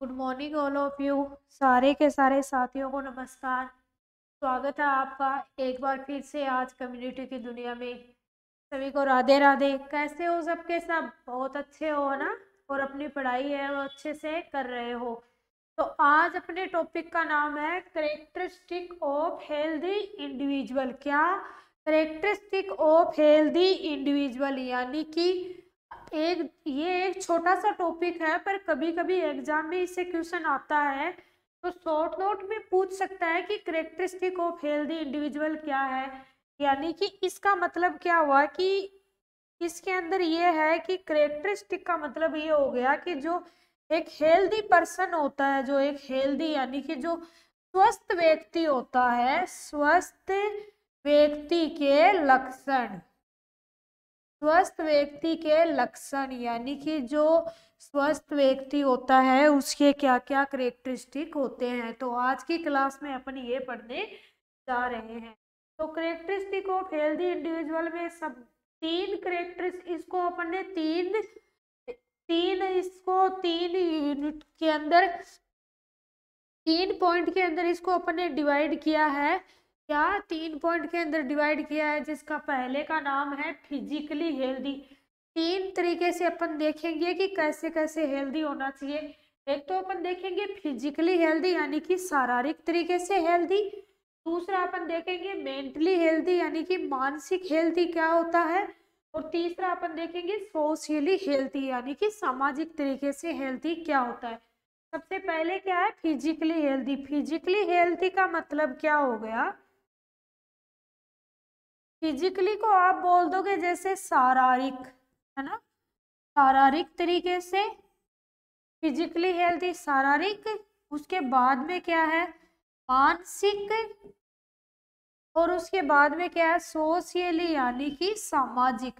Good morning all of you. सारे के सारे साथियों को नमस्कार। स्वागत है आपका एक बार फिर से आज कम्युनिटी की दुनिया में। सभी को राधे राधे। कैसे हो सबके सब? बहुत अच्छे हो ना? और अपनी पढ़ाई है वो अच्छे से कर रहे हो। तो आज अपने टॉपिक का नाम है करेक्टरिस्टिक ऑफ हेल्दी इंडिविजुअल। क्या? करेक्टरिस्टिक ऑफ हेल्दी इंडिविजुअल, यानी कि ये एक छोटा सा टॉपिक है, पर कभी कभी एग्जाम में इससे क्वेश्चन आता है। तो शॉर्ट नोट में पूछ सकता है कि करेक्टरिस्टिक ऑफ हेल्दी इंडिविजुअल क्या है। यानी कि इसका मतलब क्या हुआ कि इसके अंदर ये है कि करेक्टरिस्टिक का मतलब ये हो गया कि जो एक हेल्दी पर्सन होता है, जो एक हेल्दी यानी कि जो स्वस्थ व्यक्ति होता है, स्वस्थ व्यक्ति के लक्षण। स्वस्थ व्यक्ति के लक्षण यानी कि जो स्वस्थ व्यक्ति होता है उसके क्या क्या करेक्टरिस्टिक होते हैं। तो आज की क्लास में अपन ये पढ़ने जा रहे हैं। तो करेक्टरिस्टिक ऑफ हेल्दी इंडिविजुअल में सब तीन करेक्टरिस्टिक, इसको अपन ने तीन तीन इसको तीन यूनिट के अंदर, तीन पॉइंट के अंदर इसको अपन ने डिवाइड किया है। क्या? तीन पॉइंट के अंदर डिवाइड किया है, जिसका पहले का नाम है फिजिकली हेल्दी। तीन तरीके से अपन देखेंगे कि कैसे कैसे हेल्दी होना चाहिए। एक तो अपन देखेंगे फिजिकली हेल्दी यानी कि शारीरिक तरीके से हेल्दी। दूसरा अपन देखेंगे मेंटली हेल्दी यानी कि मानसिक हेल्दी क्या होता है। और तीसरा अपन देखेंगे सोशली हेल्दी यानी कि सामाजिक तरीके से हेल्दी क्या होता है। सबसे पहले क्या है? Physically healthy. फिजिकली हेल्दी का मतलब क्या हो गया? फिजिकली को आप बोल दोगे जैसे शारीरिक, है ना? शारीरिक तरीके से फिजिकली हेल्दी, शारीरिक। उसके बाद में क्या है? मानसिक। और उसके बाद में क्या है? सोशली यानी कि सामाजिक।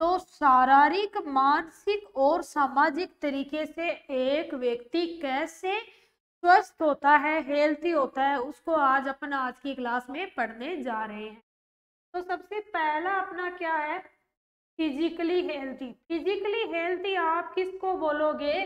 तो शारीरिक, मानसिक और सामाजिक तरीके से एक व्यक्ति कैसे स्वस्थ होता है, हेल्थी होता है, उसको आज अपन आज की क्लास में पढ़ने जा रहे हैं। तो सबसे पहला अपना क्या है? Physically healthy. फिजिकली हेल्थी आप किसको बोलोगे?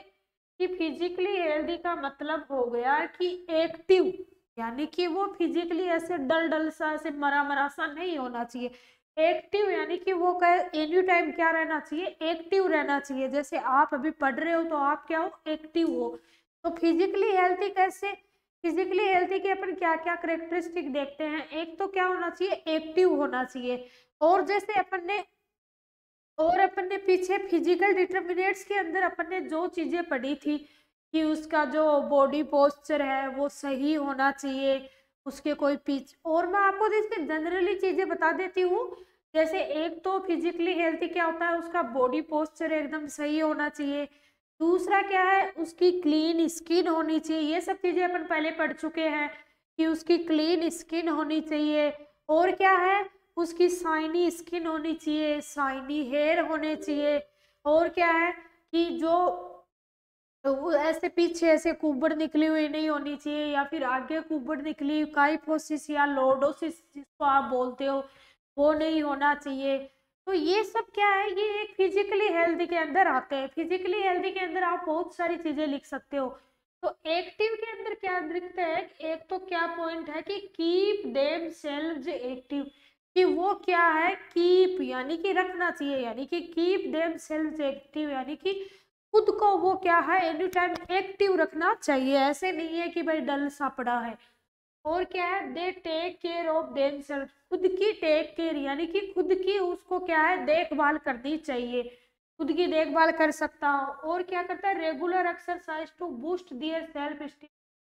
कि फिजिकली हेल्दी का मतलब हो गया कि एक्टिव, यानी कि वो फिजिकली ऐसे डल डल सा, ऐसे मरा मरा सा नहीं होना चाहिए। एक्टिव यानी कि वो कहे एनी टाइम क्या रहना चाहिए? एक्टिव रहना चाहिए। जैसे आप अभी पढ़ रहे हो तो आप क्या हो? एक्टिव हो। तो फिजिकली हेल्थी कैसे? फिजिकली हेल्थी के अपन क्या क्या करेक्टरिस्टिक देखते हैं। एक तो क्या होना चाहिए? एक्टिव होना चाहिए। और जैसे अपन ने पीछे फिजिकल डिटर्मिनेट्स के अंदर अपन ने जो चीजें पढ़ी थी कि उसका जो बॉडी पोस्चर है वो सही होना चाहिए, उसके कोई पीछ। और मैं आपको इसके जनरली चीजें बता देती हूँ। जैसे एक तो फिजिकली हेल्थी क्या होता है? उसका बॉडी पोस्चर एकदम सही होना चाहिए। दूसरा क्या है? उसकी क्लीन स्किन होनी चाहिए। ये सब चीजें अपन पहले पढ़ चुके हैं कि उसकी क्लीन स्किन होनी चाहिए। और क्या है? उसकी शाइनी स्किन होनी चाहिए, शाइनी हेयर होने चाहिए। और क्या है? कि जो वो ऐसे पीछे ऐसे कुबड़ निकली हुई नहीं होनी चाहिए, या फिर आगे कुबड़ निकली काइफोसिस या लोडोसिस जिसको आप बोलते हो, वो नहीं होना चाहिए। तो ये सब क्या है? ये एक फिजिकली हेल्दी के अंदर आते हैं। फिजिकली हेल्दी के अंदर आप बहुत सारी चीजें लिख सकते हो। तो एक्टिव के अंदर क्या लिखते हैं? एक तो क्या पॉइंट है कि कीप देम सेल्व्स एक्टिव, कि वो क्या है? कीप यानी कि रखना चाहिए, यानी कि कीप देम सेल्व्स एक्टिव यानी कि खुद को वो क्या है? एनी टाइम एक्टिव रखना चाहिए। ऐसे नहीं है कि भाई डल सा पड़ा है। और क्या है? They take care of themselves, खुद की टेक केयर यानी कि खुद की उसको क्या है? देखभाल करनी चाहिए। खुद की देखभाल कर सकता हो। और क्या करता है? Regular exercise to boost their self esteem.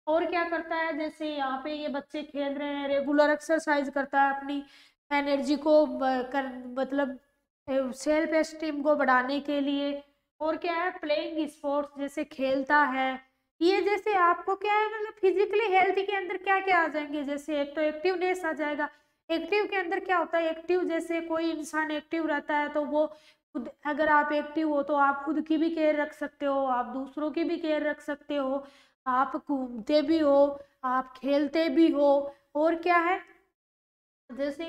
और क्या करता है? जैसे यहाँ पे ये बच्चे खेल रहे हैं, रेगुलर एक्सरसाइज करता है अपनी एनर्जी को मतलब सेल्फ एस्टीम को बढ़ाने के लिए। और क्या है? प्लेइंग स्पोर्ट्स, जैसे खेलता है। ये जैसे आपको क्या है, मतलब फिजिकली हेल्थ के अंदर क्या क्या आ जाएंगे? जैसे एक तो एक्टिवनेस आ जाएगा। एक्टिव के अंदर क्या होता है? एक्टिव जैसे कोई इंसान एक्टिव रहता है तो वो खुद, अगर आप एक्टिव हो तो आप खुद की भी केयर रख सकते हो, आप दूसरों की भी केयर रख सकते हो, आप घूमते भी हो, आप खेलते भी हो। और क्या है? जैसे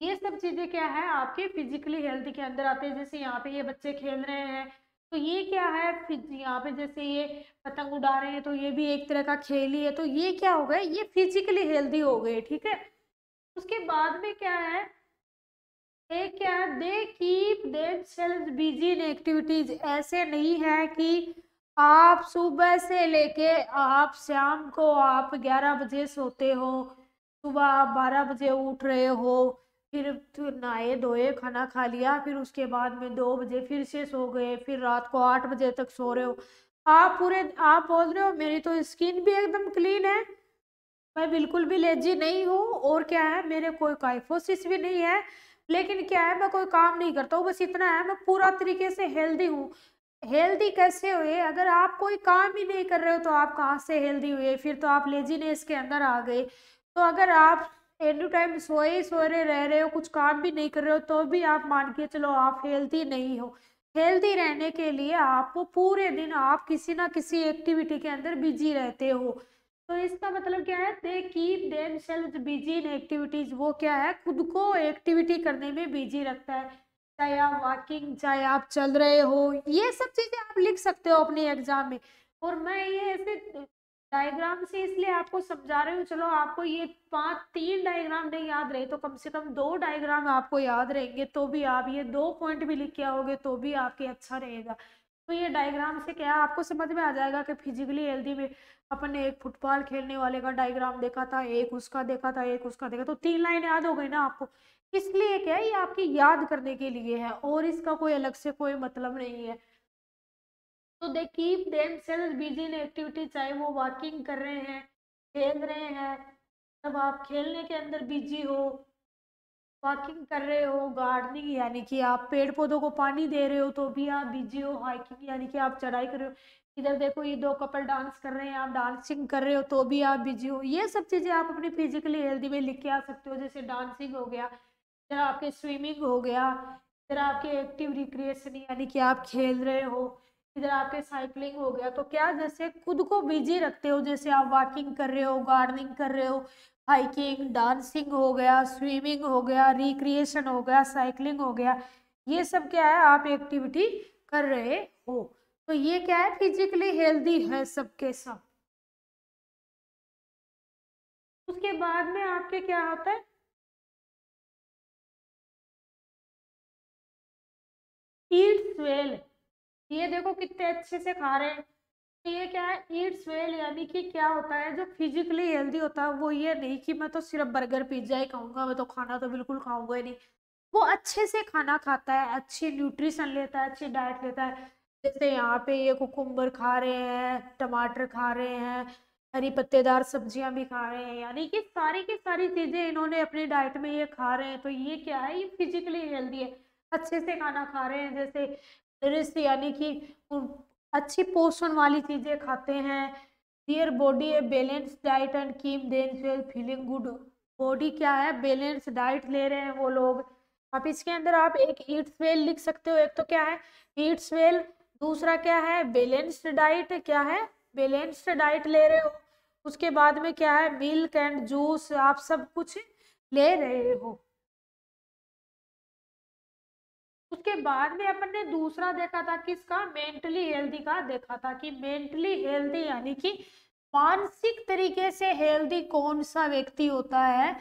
ये सब चीजें क्या है? आपके फिजिकली हेल्थ के अंदर आते हैं। जैसे यहाँ पे ये बच्चे खेल रहे हैं, तो ये क्या है, यहाँ पे जैसे ये पतंग उड़ा रहे हैं तो ये भी एक तरह का खेल ही है, तो ये क्या हो गए, ये फिजिकली हेल्दी हो गए, ठीक है। उसके बाद में क्या है, एक क्या है, they keep themselves busy in activities. ऐसे नहीं है कि आप सुबह से लेके आप शाम को आप 11 बजे सोते हो, सुबह आप 12 बजे उठ रहे हो, फिर नहाए धोए खाना खा लिया, फिर उसके बाद में 2 बजे फिर से सो गए, फिर रात को 8 बजे तक सो रहे हो। आप बोल रहे हो मेरी तो स्किन भी एकदम क्लीन है, मैं बिल्कुल भी लेजी नहीं हूँ, और क्या है, मेरे कोई काइफोसिस भी नहीं है, लेकिन क्या है, मैं कोई काम नहीं करता हूँ, बस इतना है, मैं पूरा तरीके से हेल्दी हूँ। हेल्दी कैसे हुए, अगर आप कोई काम ही नहीं कर रहे हो तो आप कहाँ से हेल्दी हुए, फिर तो आप लेजीनेस के अंदर आ गए। तो अगर आप एनी टाइम सोए रह रहे हो, कुछ काम भी नहीं कर रहे हो, तो भी आप मान के चलो आप हेल्दी नहीं हो। हेल्दी रहने के लिए आपको पूरे दिन आप किसी ना किसी एक्टिविटी के अंदर बिजी रहते हो। तो इसका मतलब क्या है, they keep themselves busy in activities. वो क्या है, खुद को एक्टिविटी करने में बिजी रखता है, चाहे आप वॉकिंग, चाहे आप चल रहे हो, ये सब चीजें आप लिख सकते हो अपने एग्जाम में। और मैं ये ऐसे डायग्राम से इसलिए आपको समझा रही हूँ, चलो आपको ये 3 डायग्राम नहीं याद रहे तो कम से कम 2 डायग्राम आपको याद रहेंगे, तो भी आप ये 2 पॉइंट भी लिख के आओगे तो भी आपके अच्छा रहेगा। तो ये डायग्राम से क्या आपको समझ में आ जाएगा कि फिजिकली हेल्दी में अपन ने एक फुटबॉल खेलने वाले का डायग्राम देखा था, एक उसका देखा था, एक उसका देखा, तो 3 लाइन याद हो गई ना आपको। इसलिए क्या है, ये आपकी याद करने के लिए है, और इसका कोई अलग से कोई मतलब नहीं है। तो they keep themselves busy in activity, चाहे वो वॉकिंग कर रहे हैं, खेल रहे हैं, तब आप खेलने के अंदर बिजी हो, वॉकिंग कर रहे हो, गार्डनिंग यानी कि आप पेड़ पौधों को पानी दे रहे हो तो भी आप बिजी हो, हाइकिंग यानी कि आप चढ़ाई कर रहे हो, इधर देखो ये 2 कपल डांस कर रहे हैं, आप डांसिंग कर रहे हो तो भी आप बिजी हो। ये सब चीजें आप अपनी फिजिकली हेल्दी में लिख के आ सकते हो, जैसे डांसिंग हो गया, इधर आपके स्विमिंग हो गया, इधर आपके एक्टिव रिक्रिएशन यानी कि आप खेल रहे हो, इधर आपके साइकिलिंग हो गया। तो क्या, जैसे खुद को बिजी रखते हो, जैसे आप वॉकिंग कर रहे हो, गार्डनिंग कर रहे हो, हाइकिंग, डांसिंग हो गया, स्विमिंग हो गया, रिक्रिएशन हो गया, साइकिलिंग हो गया, ये सब क्या है, आप एक्टिविटी कर रहे हो। तो ये क्या है, फिजिकली हेल्दी है सबके सब। उसके बाद में आपके क्या होता है, ईट्स वेल। ये देखो कितने अच्छे से खा रहे हैं। तो ये क्या है, ईट्स वेल यानी कि क्या होता है, जो फिजिकली हेल्दी होता है वो ये नहीं कि मैं तो सिर्फ बर्गर पिज्जा ही खाऊंगा, मैं तो खाना तो बिल्कुल खाऊंगा ही नहीं। वो अच्छे से खाना खाता है, अच्छी न्यूट्रिशन लेता है, अच्छी डाइट लेता है। जैसे यहाँ पे ये कुकुम्बर खा रहे हैं, टमाटर खा रहे हैं, हरी पत्तेदार सब्जियां भी खा रहे हैं, यानी कि सारी की सारी चीजें इन्होंने अपनी डाइट में ये खा रहे हैं, तो ये क्या है, ये फिजिकली हेल्दी है, अच्छे से खाना खा रहे हैं। जैसे नरिश यानी कि अच्छी पोषण वाली चीजें खाते हैं। Their body a balance diet and keep themselves feeling good. Body क्या है, बैलेंस डाइट ले रहे हैं वो लोग। आप इसके अंदर आप एक ईट्स वेल लिख सकते हो, एक तो क्या है, ईट्स वेल, दूसरा क्या है, बैलेंस्ड डाइट, क्या है, बैलेंस्ड डाइट ले रहे हो। उसके बाद में क्या है, मिल्क एंड जूस, आप सब कुछ ले रहे हो। उसके बाद में अपन ने दूसरा देखा था किसका, मेंटली हेल्दी का देखा था, कि मेंटली हेल्दी यानी कि मानसिक तरीके से हेल्दी कौन सा व्यक्ति होता है।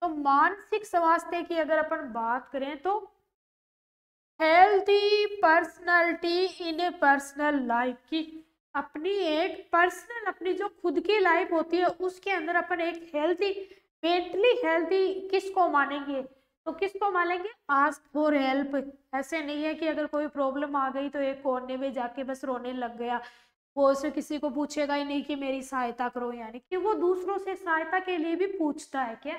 तो मानसिक स्वास्थ्य की अगर अपन बात करें तो हेल्थी पर्सनालिटी इन ए पर्सनल लाइफ, की अपनी एक पर्सनल, अपनी जो खुद की लाइफ होती है उसके अंदर अपन एक हेल्थी, मेंटली हेल्थी किसको मानेंगे, तो किसको मानेंगे, आस्क फॉर हेल्प। ऐसे नहीं है कि अगर कोई प्रॉब्लम आ गई तो एक कोने में जाके बस रोने लग गया, वो उसे किसी को पूछेगा ही नहीं कि मेरी सहायता करो, यानी कि वो दूसरों से सहायता के लिए भी पूछता है क्या।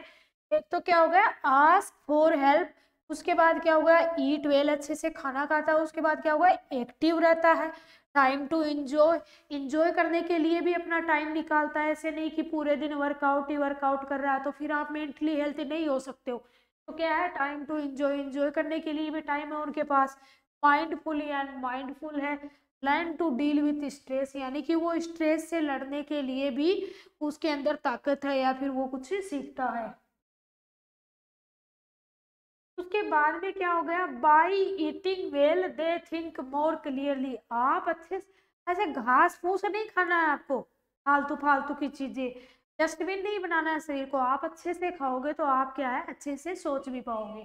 एक तो क्या हो गया, आस्क फॉर हेल्प। उसके बाद क्या होगा, ईट वेल, अच्छे से खाना खाता है। उसके बाद क्या होगा, एक्टिव रहता है, टाइम टू इंजॉय, इंजॉय करने के लिए भी अपना टाइम निकालता है। ऐसे नहीं कि पूरे दिन वर्कआउट ही वर्कआउट कर रहा है, तो फिर आप मेंटली हेल्थी नहीं हो सकते हो। तो क्या है, टाइम टू इंजॉय, इंजॉय करने के लिए भी टाइम है उनके पास। माइंडफुल एंड माइंडफुल है। Learn to deal with stress, यानी कि वो स्ट्रेस से लड़ने के लिए भी उसके अंदर ताकत है, या फिर वो कुछ सीखता है। उसके बाद में क्या हो गया, by eating well they think more clearly. आप अच्छे से ऐसे घास फूस नहीं खाना है आपको, फालतू फालतू की चीजें, डस्टबिन नहीं बनाना है शरीर को। आप अच्छे से खाओगे तो आप क्या है, अच्छे से सोच भी पाओगे।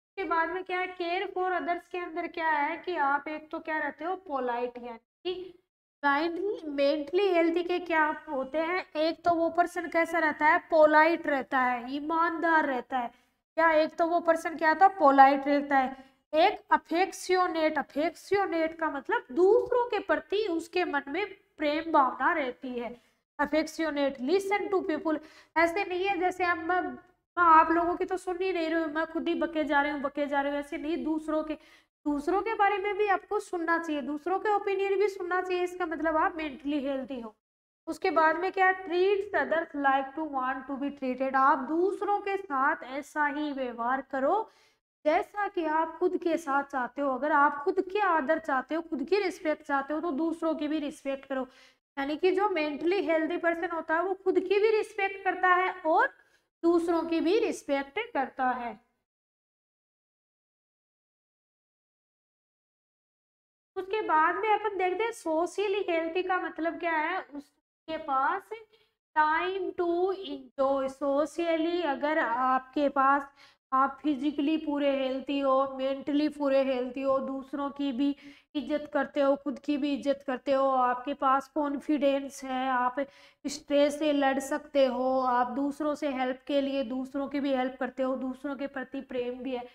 उसके बाद में क्या है, केयर फॉर अदर्स के अंदर क्या है कि आप एक तो क्या रहते हो, पोलाइट, यानी कि माइंडली मेंटली हेल्थी के क्या होते हैं, एक तो वो पर्सन कैसा रहता है, पोलाइट रहता है, ईमानदार रहता है। या एक तो वो पर्सन क्या था, पोलाइट रहता है। एक अफेक्सियोनेट, अफेक्सियोनेट का मतलब दूसरों के प्रति उसके मन में प्रेम भावना रहती है। अफेक्सियोनेट, लिसन टू पीपुल। ऐसे नहीं है जैसे अब मैं आप लोगों की तो सुन ही नहीं रही हूँ, मैं खुद ही बके जा रही हूँ बके जा रही हूँ, ऐसे नहीं। दूसरों के बारे में भी आपको सुनना चाहिए, दूसरों के ओपिनियन भी सुनना चाहिए, इसका मतलब आप मेंटली हेल्थी हो। उसके बाद में क्या, treat others like to want to be treated. आप दूसरों के साथ ऐसा ही व्यवहार करो जैसा कि आप खुद के साथ चाहते हो। अगर आप खुद के आदर चाहते हो, खुद की रिस्पेक्ट चाहते हो, तो दूसरों की भी रिस्पेक्ट करो। यानी कि जो मेंटली हेल्दी पर्सन होता है वो खुद की भी रिस्पेक्ट करता है और दूसरों की भी रिस्पेक्ट करता है। उसके बाद में अपन देखते हैं सोशली हेल्थी का मतलब क्या है, उसके पास टाइम टू इंजॉय। सोशली अगर आपके पास, आप फिजिकली पूरे हेल्थी हो, मेंटली पूरे हेल्थी हो, दूसरों की भी इज्जत करते हो, खुद की भी इज्जत करते हो, आपके पास कॉन्फिडेंस है, आप स्ट्रेस से लड़ सकते हो, आप दूसरों से हेल्प के लिए दूसरों की भी हेल्प करते हो, दूसरों के प्रति प्रेम भी है।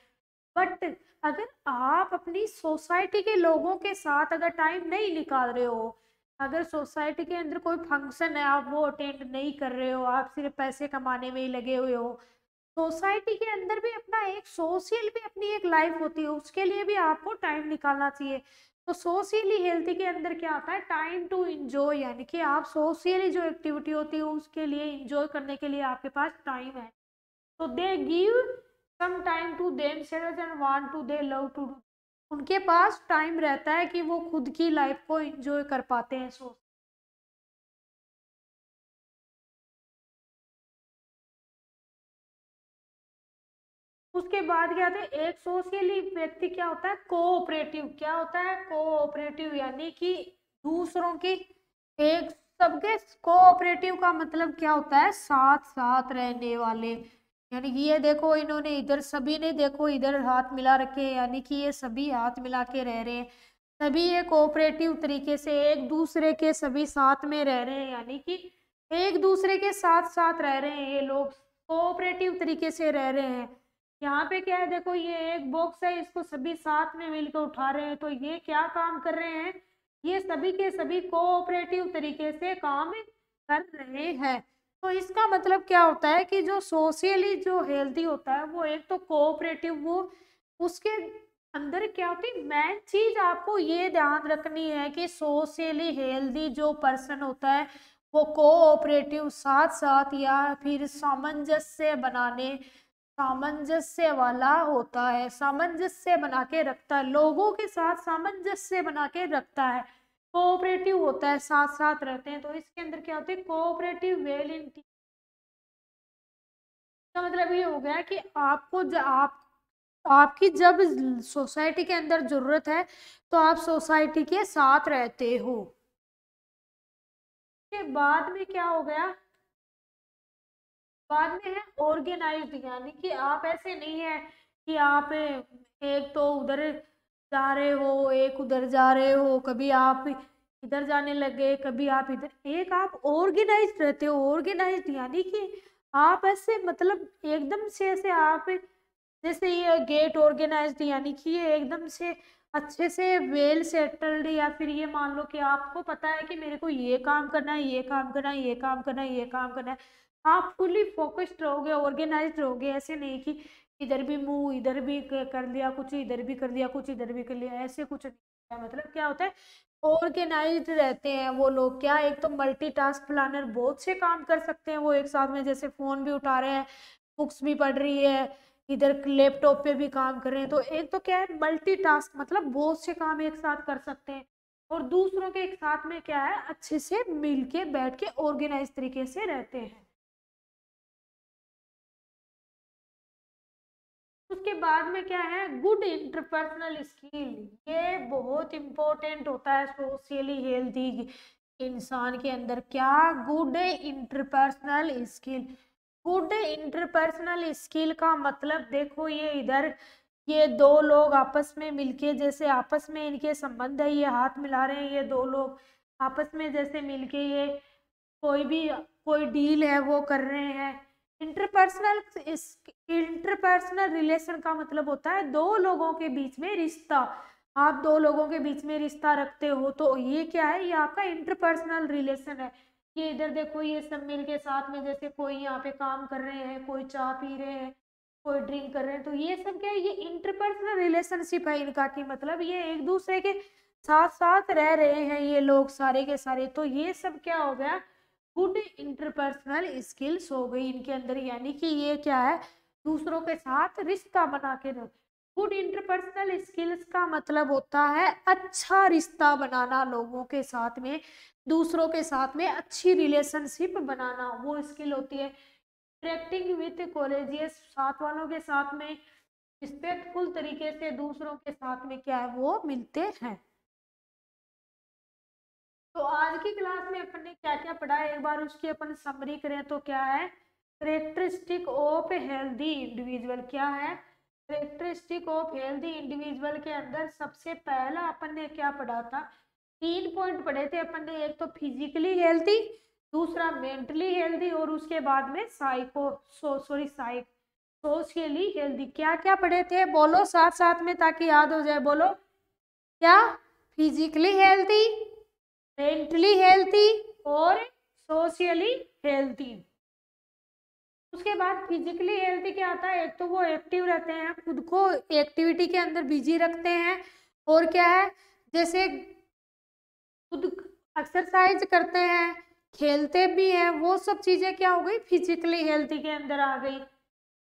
बट अगर आप अपनी सोसाइटी के लोगों के साथ अगर टाइम नहीं निकाल रहे हो, अगर सोसाइटी के अंदर कोई फंक्शन है आप वो अटेंड नहीं कर रहे हो, आप सिर्फ पैसे कमाने में ही लगे हुए हो, सोसाइटी के अंदर भी अपना एक सोशल भी अपनी एक लाइफ होती है, उसके लिए भी आपको टाइम निकालना चाहिए। तो सोशली हेल्थी के अंदर क्या आता है, टाइम टू इंजॉय, यानी कि आप सोशली जो एक्टिविटी होती है उसके लिए इंजॉय करने के लिए आपके पास टाइम है। तो they give some time to themselves and want to they love to do. उनके पास टाइम रहता है कि वो खुद की लाइफ को एंजॉय कर पाते हैं। सो उसके बाद क्या होता है, एक सोशली व्यक्ति क्या होता है, कोऑपरेटिव। क्या होता है, कोऑपरेटिव, यानी कि दूसरों की एक सबके, कोऑपरेटिव का मतलब क्या होता है, साथ साथ रहने वाले। यानी कि ये देखो इन्होंने इधर, सभी ने देखो इधर हाथ मिला रखे हैं, यानी कि ये सभी हाथ मिला के रह रहे हैं, सभी ये कोऑपरेटिव तरीके से एक दूसरे के सभी साथ में रह रहे हैं, यानी कि एक दूसरे के साथ साथ रह रहे हैं, ये लोग कोऑपरेटिव तरीके से रह रहे हैं। यहाँ पे क्या है, देखो ये एक बॉक्स है, इसको सभी साथ में मिलकर उठा रहे हैं, तो ये क्या काम कर रहे हैं, ये सभी के सभी कोऑपरेटिव तरीके से काम कर रहे हैं। तो इसका मतलब क्या होता है कि जो सोशली जो हेल्थी होता है वो एक तो कोऑपरेटिव, वो उसके अंदर क्या होती है, मेन चीज आपको ये ध्यान रखनी है कि सोशली हेल्दी जो पर्सन होता है वो कोऑपरेटिव, साथ साथ या फिर सामंजस्य बनाने, सामंजस्य वाला होता है, सामंजस्य बना के रखता है, लोगों के साथ सामंजस्य बना के रखता है, कोऑपरेटिव होता है, साथ साथ रहते हैं। तो इसके अंदर क्या होती है, कोऑपरेटिव वेल इन। का मतलब ये हो गया कि आपको आपकी जब सोसाइटी के अंदर जरूरत है तो आप सोसाइटी के साथ रहते हो। के बाद में क्या हो गया, बाद में है ऑर्गेनाइज्ड, यानी कि आप ऐसे नहीं है कि आप एक तो उधर जा रहे हो, एक उधर जा रहे हो, कभी आप इधर जाने लगे, कभी आप इधर, एक आप ऑर्गेनाइज्ड रहते हो। ऑर्गेनाइज्ड यानी कि आप ऐसे मतलब एकदम से ऐसे आप, जैसे ये गेट ऑर्गेनाइज्ड, यानी कि ये एकदम से अच्छे से वेल सेटल्ड, या फिर ये मान लो कि आपको पता है कि मेरे को ये काम करना है, ये काम करना है, ये काम करना है, ये काम करना है, आप फुली फोकस्ड रहोगे, ऑर्गेनाइज्ड रहोगे। ऐसे नहीं कि इधर भी मूव, इधर भी कर लिया कुछ, इधर भी कर लिया कुछ, इधर भी कर लिया, ऐसे कुछ नहीं है। मतलब क्या होता है, ऑर्गेनाइज्ड रहते हैं वो लोग। क्या, एक तो मल्टीटास्क प्लानर, बहुत से काम कर सकते हैं वो एक साथ में, जैसे फोन भी उठा रहे हैं, बुक्स भी पढ़ रही है, इधर लैपटॉप पे भी काम कर रहे हैं। तो एक तो क्या है, मल्टीटास्क मतलब बहुत से काम एक साथ कर सकते हैं, और दूसरों के एक साथ में क्या है, अच्छे से मिल के बैठ के ऑर्गेनाइज तरीके से रहते हैं। उसके बाद में क्या है, गुड इंटरपर्सनल स्किल। ये बहुत इंपॉर्टेंट होता है सोशली हेल्दी इंसान के अंदर। क्या? Good interpersonal skill. Good interpersonal skill का मतलब देखो, ये इधर ये दो लोग आपस में मिलके, जैसे आपस में इनके संबंध है, ये हाथ मिला रहे हैं, ये दो लोग आपस में जैसे मिलके ये कोई डील है वो कर रहे हैं। इंटरपर्सनल रिलेशन का मतलब होता है दो लोगों के बीच में रिश्ता। आप दो लोगों के बीच में रिश्ता रखते हो तो ये क्या है, ये आपका इंटरपर्सनल रिलेशन है। ये इधर देखो, ये सब मिलके साथ में, जैसे कोई यहाँ पे काम कर रहे हैं, कोई चाय पी रहे हैं, कोई ड्रिंक कर रहे हैं, तो ये सब क्या है, ये इंटरपर्सनल रिलेशनशिप है इनका। की मतलब ये एक दूसरे के साथ साथ रह रहे हैं ये लोग सारे के सारे। तो ये सब क्या हो गया, गुड इंटरपर्सनल स्किल्स हो गई इनके अंदर। यानी कि ये क्या है, दूसरों के साथ रिश्ता बना के रख। गुड इंटरपर्सनल स्किल्स का मतलब होता है अच्छा रिश्ता बनाना लोगों के साथ में, दूसरों के साथ में अच्छी रिलेशनशिप बनाना, वो स्किल होती है। इंटरेक्टिंग विथ कोलेजियस, साथ वालों के साथ में रिस्पेक्टफुल तरीके से दूसरों के साथ में क्या है, वो मिलते हैं। तो आज की क्लास में अपन ने क्या क्या पढ़ा है, एक बार उसकी अपन समरी करें तो क्या है, करेक्टरिस्टिक ऑफ हेल्दी इंडिविजुअल। क्या है, करेक्टरिस्टिक ऑफ हेल्दी इंडिविजुअल के अंदर सबसे पहला अपन ने क्या पढ़ा था, 3 पॉइंट पढ़े थे अपन ने। एक तो फिजिकली हेल्दी, दूसरा मेंटली हेल्दी, और उसके बाद में सोशली हेल्दी। क्या क्या पढ़े थे, बोलो साथ साथ में ताकि याद हो जाए। बोलो क्या, फिजिकली हेल्दी, मेंटली हेल्थी और सोशली हेल्थी। उसके बाद फिजिकली हेल्थी क्या आता है, एक तो वो एक्टिव रहते हैं, खुद को एक्टिविटी के अंदर बिजी रखते हैं, और क्या है, जैसे खुद एक्सरसाइज करते हैं, खेलते भी हैं, वो सब चीजें क्या हो गई, फिजिकली हेल्थी के अंदर आ गई।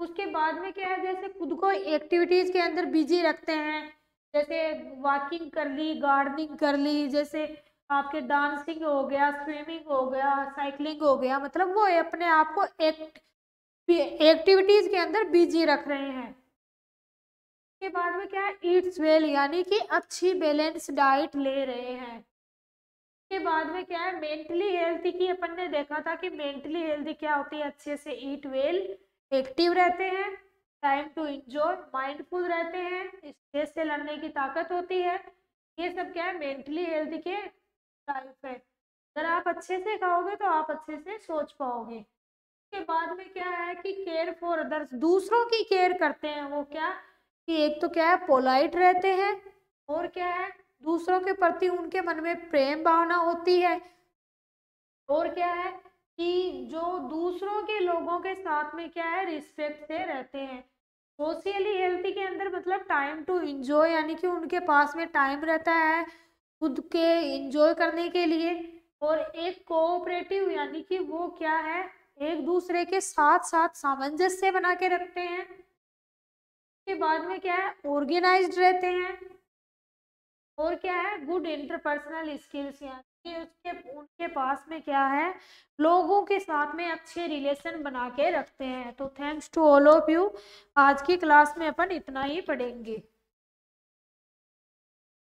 उसके बाद में क्या है, जैसे खुद को एक्टिविटीज के अंदर बिजी रखते हैं, जैसे वॉकिंग कर ली, गार्डनिंग कर ली, जैसे आपके डांसिंग हो गया, स्विमिंग हो गया, साइकिलिंग हो गया, मतलब वो अपने आप को एक्टिविटीज के अंदर बिजी रख रहे हैं। उसके बाद में क्या है, ईट्स वेल, यानी कि अच्छी बैलेंस डाइट ले रहे हैं। के बाद में क्या है, मेंटली हेल्थी की अपन ने देखा था कि मेंटली हेल्थी क्या होती है, अच्छे से ईट वेल, एक्टिव रहते हैं, टाइम टू एंजॉय, माइंडफुल रहते हैं, स्ट्रेस से लड़ने की ताकत होती है। ये सब क्या है, मेंटली हेल्थी के टाइप है। अगर आप अच्छे से खाओगे तो आप अच्छे से सोच पाओगे। उसके बाद में क्या है कि केयर फॉर अदर्स, दूसरों की केयर करते हैं। वो क्या कि एक तो क्या है, पोलाइट रहते हैं, और क्या है, दूसरों के प्रति उनके मन में प्रेम भावना होती है, और क्या है कि जो दूसरों के लोगों के साथ में क्या है, रिस्पेक्ट से रहते हैं। सोशली हेल्थी के अंदर मतलब टाइम टू एंजॉय, यानी कि उनके पास में टाइम रहता है खुद के एंजॉय करने के लिए, और एक कोऑपरेटिव, यानी कि वो क्या है, एक दूसरे के साथ साथ सामंजस्य बना के रखते हैं। के बाद में क्या है, ऑर्गेनाइज्ड रहते हैं, और क्या है, गुड इंटरपर्सनल स्किल्स, यानी उनके पास में क्या है, लोगों के साथ में अच्छे रिलेशन बना के रखते हैं। तो thanks to all of you, आज की क्लास में अपन इतना ही पढ़ेंगे।